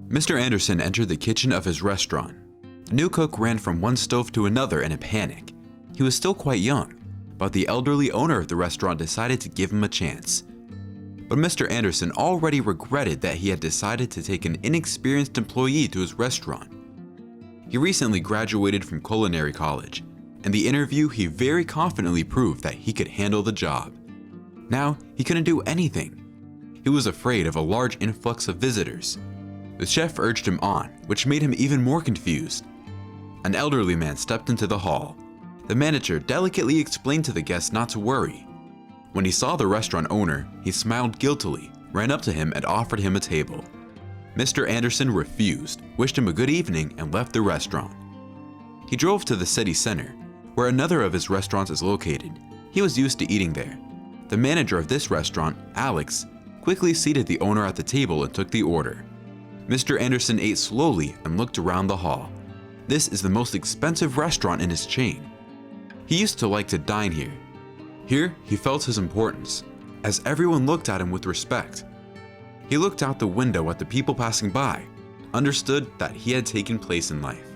Mr. Anderson entered the kitchen of his restaurant. The new cook ran from one stove to another in a panic. He was still quite young, but the elderly owner of the restaurant decided to give him a chance. But Mr. Anderson already regretted that he had decided to take an inexperienced employee to his restaurant. He recently graduated from culinary college. In the interview, he very confidently proved that he could handle the job. Now, he couldn't do anything. He was afraid of a large influx of visitors. The chef urged him on, which made him even more confused. An elderly man stepped into the hall. The manager delicately explained to the guests not to worry. When he saw the restaurant owner, he smiled guiltily, ran up to him and offered him a table. Mr. Anderson refused, wished him a good evening, and left the restaurant. He drove to the city center, where another of his restaurants is located. He was used to eating there. The manager of this restaurant, Alex, quickly seated the owner at the table and took the order. Mr. Anderson ate slowly and looked around the hall. This is the most expensive restaurant in his chain. He used to like to dine here. Here, he felt his importance, as everyone looked at him with respect. He looked out the window at the people passing by, understood that he had taken place in life.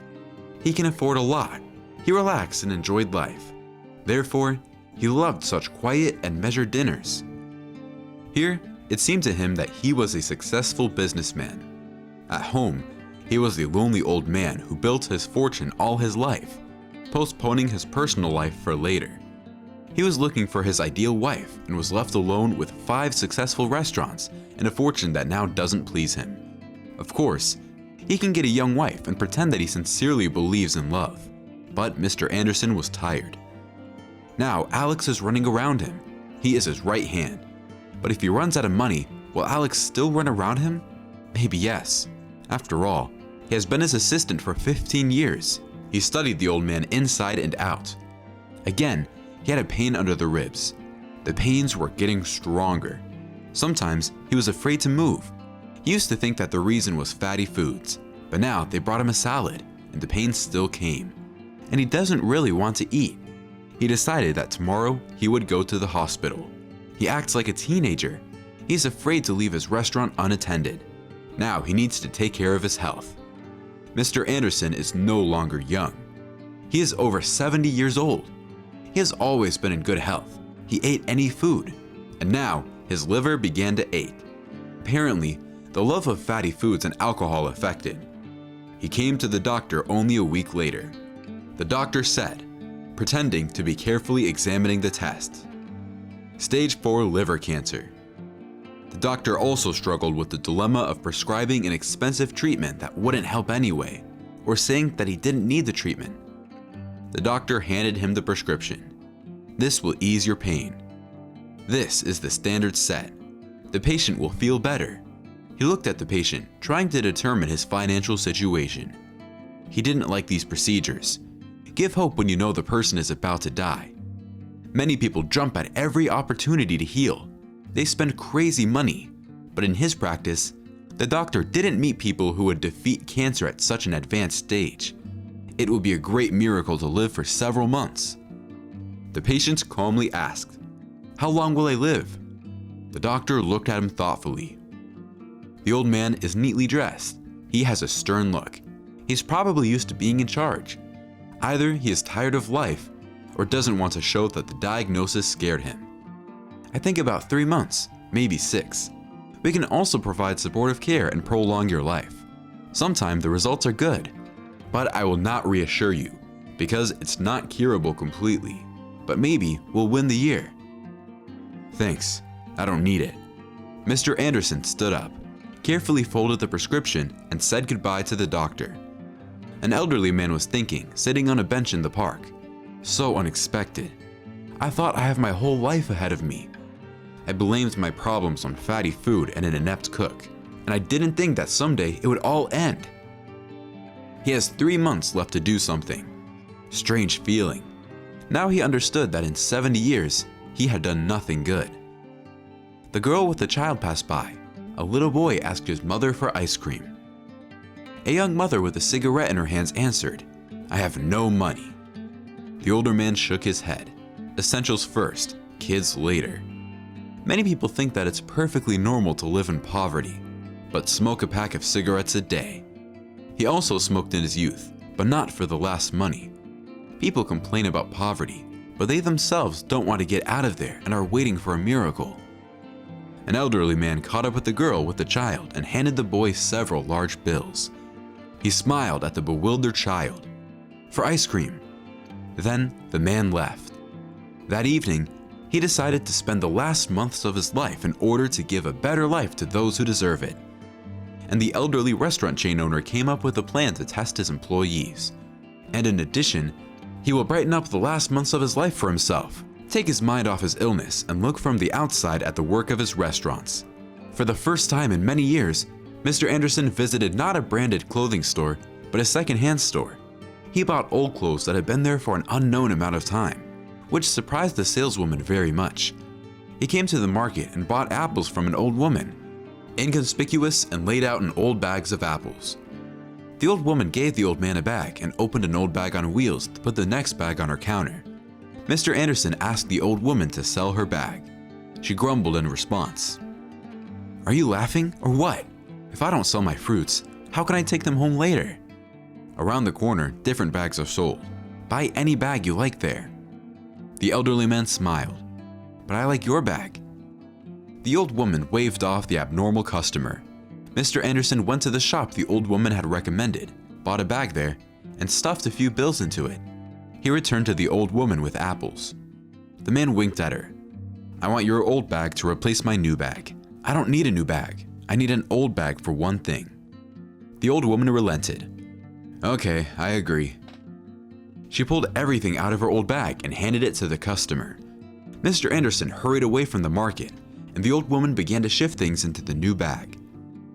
He can afford a lot. He relaxed and enjoyed life. Therefore, he loved such quiet and measured dinners. Here, it seemed to him that he was a successful businessman. At home, he was the lonely old man who built his fortune all his life, postponing his personal life for later. He was looking for his ideal wife and was left alone with 5 successful restaurants and a fortune that now doesn't please him. Of course, he can get a young wife and pretend that he sincerely believes in love. But Mr. Anderson was tired. Now Alex is running around him. He is his right hand. But if he runs out of money, will Alex still run around him? Maybe yes. After all, he has been his assistant for 15 years. He studied the old man inside and out. Again, he had a pain under the ribs. The pains were getting stronger. Sometimes he was afraid to move. He used to think that the reason was fatty foods, but now they brought him a salad, and the pain still came. And he doesn't really want to eat. He decided that tomorrow he would go to the hospital. He acts like a teenager. He's afraid to leave his restaurant unattended. Now he needs to take care of his health. Mr. Anderson is no longer young. He is over 70 years old. He has always been in good health. He ate any food, and now his liver began to ache. Apparently, the love of fatty foods and alcohol affected. He came to the doctor only a week later. The doctor said, pretending to be carefully examining the test, Stage 4 liver cancer. The doctor also struggled with the dilemma of prescribing an expensive treatment that wouldn't help anyway, or saying that he didn't need the treatment. The doctor handed him the prescription. This will ease your pain. This is the standard set. The patient will feel better. He looked at the patient, trying to determine his financial situation. He didn't like these procedures. Give hope when you know the person is about to die. Many people jump at every opportunity to heal. They spend crazy money, but in his practice, the doctor didn't meet people who would defeat cancer at such an advanced stage. It would be a great miracle to live for several months. The patient calmly asked, "How long will I live?" The doctor looked at him thoughtfully. The old man is neatly dressed. He has a stern look. He's probably used to being in charge. Either he is tired of life or doesn't want to show that the diagnosis scared him. I think about 3 months, maybe 6. We can also provide supportive care and prolong your life. Sometimes the results are good, but I will not reassure you because it's not curable completely, but maybe we'll win the year. Thanks, I don't need it. Mr. Anderson stood up, carefully folded the prescription, and said goodbye to the doctor. An elderly man was thinking, sitting on a bench in the park. So unexpected. I thought I have my whole life ahead of me. I blamed my problems on fatty food and an inept cook, and I didn't think that someday it would all end. He has 3 months left to do something. Strange feeling. Now he understood that in 70 years, he had done nothing good. The girl with the child passed by. A little boy asked his mother for ice cream. A young mother with a cigarette in her hands answered, "I have no money." The older man shook his head. Essentials first, kids later. Many people think that it's perfectly normal to live in poverty, but smoke a pack of cigarettes a day. He also smoked in his youth, but not for the last money. People complain about poverty, but they themselves don't want to get out of there and are waiting for a miracle. An elderly man caught up with the girl with the child and handed the boy several large bills. He smiled at the bewildered child. For ice cream. Then the man left. That evening, he decided to spend the last months of his life in order to give a better life to those who deserve it. And the elderly restaurant chain owner came up with a plan to test his employees. And in addition, he will brighten up the last months of his life for himself, take his mind off his illness, and look from the outside at the work of his restaurants. For the first time in many years, Mr. Anderson visited not a branded clothing store, but a second-hand store. He bought old clothes that had been there for an unknown amount of time, which surprised the saleswoman very much. He came to the market and bought apples from an old woman, inconspicuous and laid out in old bags of apples. The old woman gave the old man a bag and opened an old bag on wheels to put the next bag on her counter. Mr. Anderson asked the old woman to sell her bag. She grumbled in response. "Are you laughing or what? If I don't sell my fruits, how can I take them home later? Around the corner, different bags are sold. Buy any bag you like there." The elderly man smiled. "But I like your bag." The old woman waved off the abnormal customer. Mr. Anderson went to the shop the old woman had recommended, bought a bag there, and stuffed a few bills into it. He returned to the old woman with apples. The man winked at her. "I want your old bag to replace my new bag. I don't need a new bag. I need an old bag for one thing." The old woman relented. "Okay, I agree." She pulled everything out of her old bag and handed it to the customer. Mr. Anderson hurried away from the market, and the old woman began to shift things into the new bag.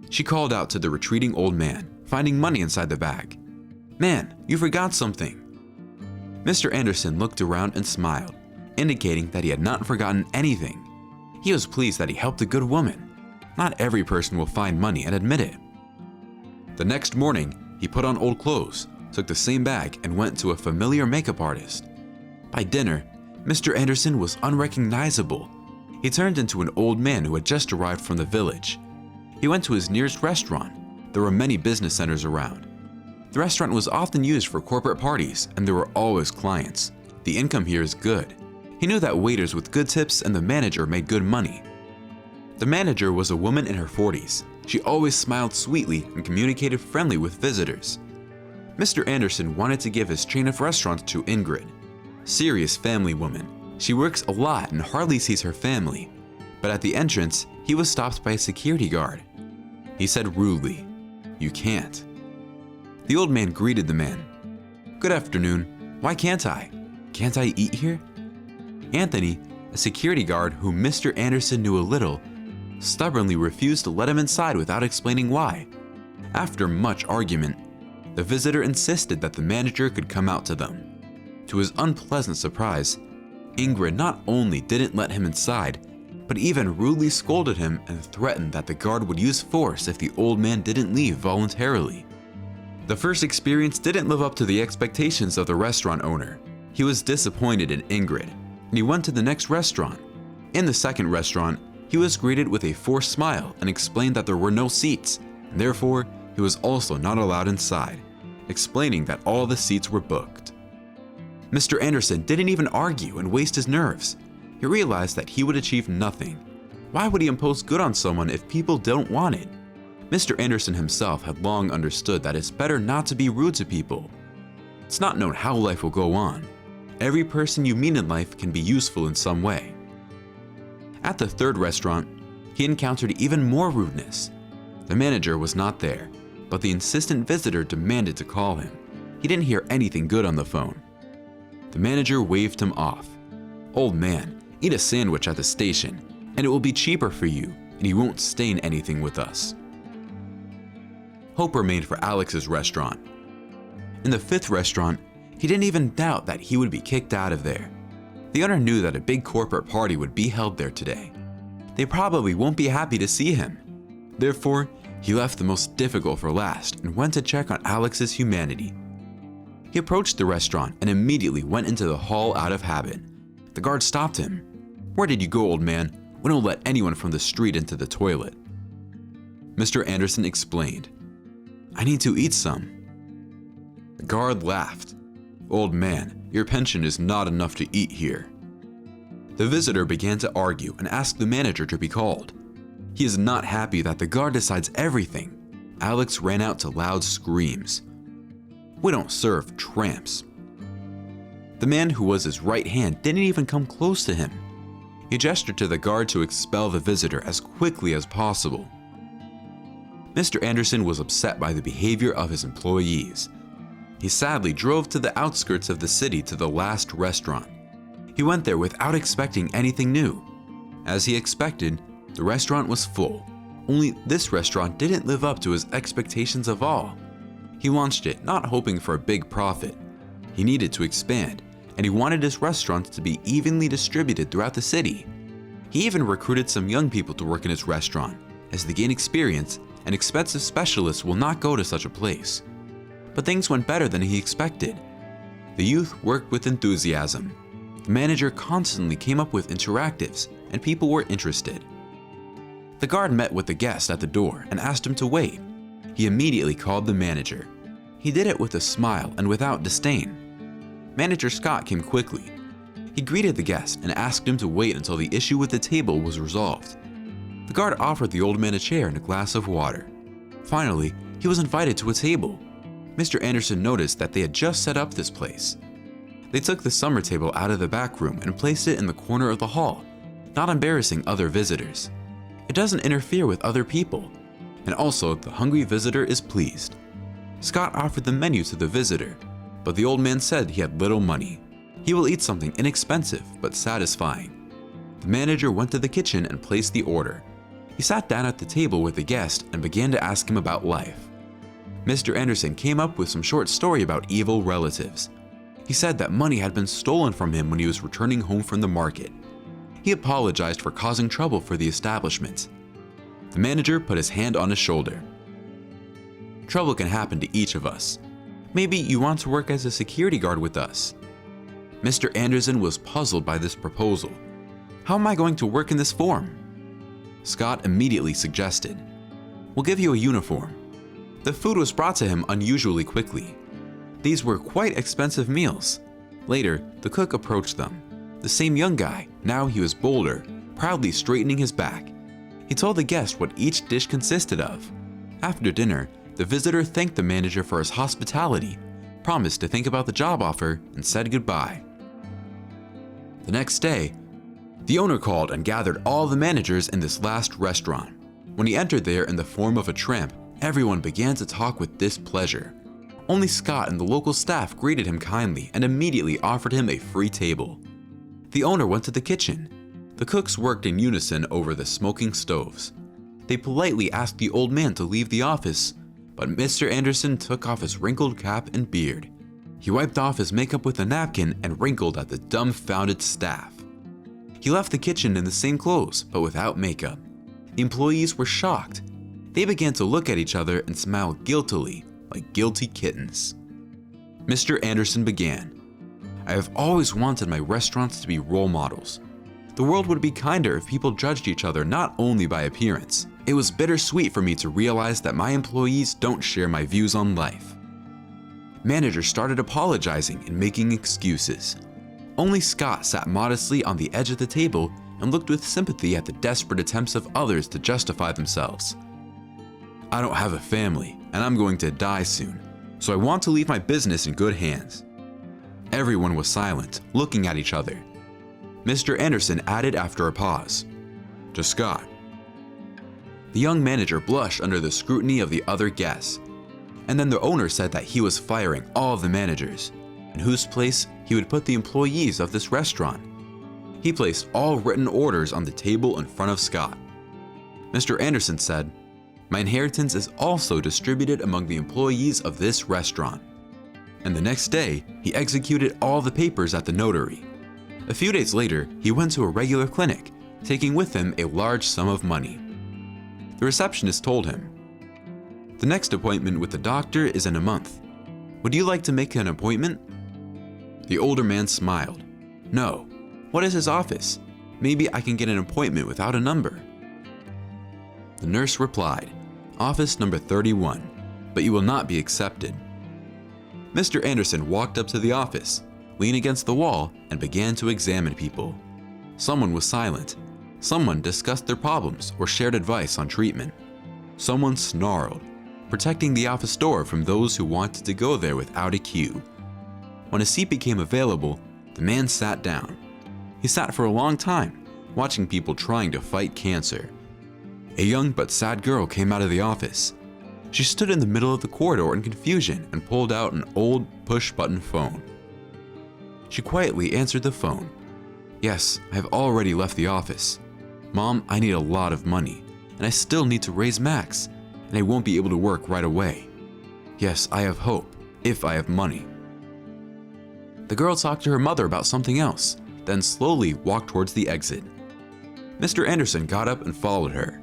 She called out to the retreating old man, finding money inside the bag. "Man, you forgot something." Mr. Anderson looked around and smiled, indicating that he had not forgotten anything. He was pleased that he helped a good woman. Not every person will find money and admit it. The next morning, he put on old clothes, took the same bag, and went to a familiar makeup artist. By dinner, Mr. Anderson was unrecognizable. He turned into an old man who had just arrived from the village. He went to his nearest restaurant. There were many business centers around. The restaurant was often used for corporate parties, and there were always clients. The income here is good. He knew that waiters with good tips and the manager made good money. The manager was a woman in her 40s. She always smiled sweetly and communicated friendly with visitors. Mr. Anderson wanted to give his chain of restaurants to Ingrid. Serious family woman. She works a lot and hardly sees her family. But at the entrance, he was stopped by a security guard. He said rudely, "You can't." The old man greeted the man. "Good afternoon. Why can't I? Can't I eat here?" Anthony, a security guard whom Mr. Anderson knew a little, stubbornly refused to let him inside without explaining why. After much argument, the visitor insisted that the manager could come out to them. To his unpleasant surprise, Ingrid not only didn't let him inside, but even rudely scolded him and threatened that the guard would use force if the old man didn't leave voluntarily. The first experience didn't live up to the expectations of the restaurant owner. He was disappointed in Ingrid, and he went to the next restaurant. In the second restaurant, he was greeted with a forced smile and explained that there were no seats, and therefore he was also not allowed inside, explaining that all the seats were booked. Mr. Anderson didn't even argue and waste his nerves. He realized that he would achieve nothing. Why would he impose good on someone if people don't want it? Mr. Anderson himself had long understood that it's better not to be rude to people. It's not known how life will go on. Every person you meet in life can be useful in some way. At the third restaurant, he encountered even more rudeness. The manager was not there, but the insistent visitor demanded to call him. He didn't hear anything good on the phone. The manager waved him off. "Old man, eat a sandwich at the station, and it will be cheaper for you, and you won't stain anything with us." Hope remained for Alex's restaurant. In the fifth restaurant, he didn't even doubt that he would be kicked out of there. The owner knew that a big corporate party would be held there today. They probably won't be happy to see him. Therefore, he left the most difficult for last and went to check on Alex's humanity. He approached the restaurant and immediately went into the hall out of habit. The guard stopped him. "Where did you go, old man? We don't let anyone from the street into the toilet." Mr. Anderson explained. "I need to eat some." The guard laughed. "Old man, your pension is not enough to eat here." The visitor began to argue and asked the manager to be called. He is not happy that the guard decides everything. Alex ran out to loud screams. "We don't serve tramps." The man who was his right hand didn't even come close to him. He gestured to the guard to expel the visitor as quickly as possible. Mr. Anderson was upset by the behavior of his employees. He sadly drove to the outskirts of the city to the last restaurant. He went there without expecting anything new. As he expected, the restaurant was full. Only this restaurant didn't live up to his expectations of all. He launched it not hoping for a big profit. He needed to expand, and he wanted his restaurants to be evenly distributed throughout the city. He even recruited some young people to work in his restaurant, as they gain experience and expensive specialists will not go to such a place. But things went better than he expected. The youth worked with enthusiasm. The manager constantly came up with interactives, and people were interested. The guard met with the guest at the door and asked him to wait. He immediately called the manager. He did it with a smile and without disdain. Manager Scott came quickly. He greeted the guest and asked him to wait until the issue with the table was resolved. The guard offered the old man a chair and a glass of water. Finally, he was invited to a table. Mr. Anderson noticed that they had just set up this place. They took the summer table out of the back room and placed it in the corner of the hall, not embarrassing other visitors. It doesn't interfere with other people, and also the hungry visitor is pleased. Scott offered the menu to the visitor, but the old man said he had little money. He will eat something inexpensive but satisfying. The manager went to the kitchen and placed the order. He sat down at the table with the guest and began to ask him about life. Mr. Anderson came up with some short story about evil relatives. He said that money had been stolen from him when he was returning home from the market. He apologized for causing trouble for the establishment. The manager put his hand on his shoulder. "Trouble can happen to each of us. Maybe you want to work as a security guard with us." Mr. Anderson was puzzled by this proposal. "How am I going to work in this form?" Scott immediately suggested, "We'll give you a uniform." The food was brought to him unusually quickly. These were quite expensive meals. Later, the cook approached them. The same young guy, now he was bolder, proudly straightening his back. He told the guest what each dish consisted of. After dinner, the visitor thanked the manager for his hospitality, promised to think about the job offer, and said goodbye. The next day, the owner called and gathered all the managers in this last restaurant. When he entered there in the form of a tramp, everyone began to talk with displeasure. Only Scott and the local staff greeted him kindly and immediately offered him a free table. The owner went to the kitchen. The cooks worked in unison over the smoking stoves. They politely asked the old man to leave the office, but Mr. Anderson took off his wrinkled cap and beard. He wiped off his makeup with a napkin and wrinkled at the dumbfounded staff. He left the kitchen in the same clothes, but without makeup. The employees were shocked. They began to look at each other and smile guiltily, like guilty kittens. Mr. Anderson began. "I have always wanted my restaurants to be role models. The world would be kinder if people judged each other not only by appearance. It was bittersweet for me to realize that my employees don't share my views on life." Manager started apologizing and making excuses. Only Scott sat modestly on the edge of the table and looked with sympathy at the desperate attempts of others to justify themselves. "I don't have a family, and I'm going to die soon, so I want to leave my business in good hands." Everyone was silent, looking at each other. Mr. Anderson added after a pause, "To Scott." The young manager blushed under the scrutiny of the other guests, and then the owner said that he was firing all the managers, in whose place he would put the employees of this restaurant. He placed all written orders on the table in front of Scott. Mr. Anderson said, "My inheritance is also distributed among the employees of this restaurant." And the next day, he executed all the papers at the notary. A few days later, he went to a regular clinic, taking with him a large sum of money. The receptionist told him, "The next appointment with the doctor is in a month. Would you like to make an appointment?" The older man smiled. "No. What is his office? Maybe I can get an appointment without a number." The nurse replied, Office number 31, but you will not be accepted. Mr. Anderson walked up to the office, leaned against the wall, and began to examine people. Someone was silent. Someone discussed their problems or shared advice on treatment. Someone snarled, protecting the office door from those who wanted to go there without a queue. When a seat became available, the man sat down. He sat for a long time, watching people trying to fight cancer. A young but sad girl came out of the office. She stood in the middle of the corridor in confusion and pulled out an old push-button phone. She quietly answered the phone. "Yes, I have already left the office. Mom, I need a lot of money, and I still need to raise Max, and I won't be able to work right away. Yes, I have hope, if I have money." The girl talked to her mother about something else, then slowly walked towards the exit. Mr. Anderson got up and followed her.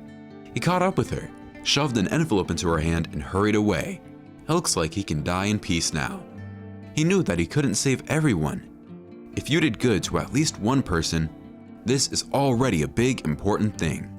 He caught up with her, shoved an envelope into her hand, and hurried away. It looks like he can die in peace now. He knew that he couldn't save everyone. If you did good to at least one person, this is already a big, important thing.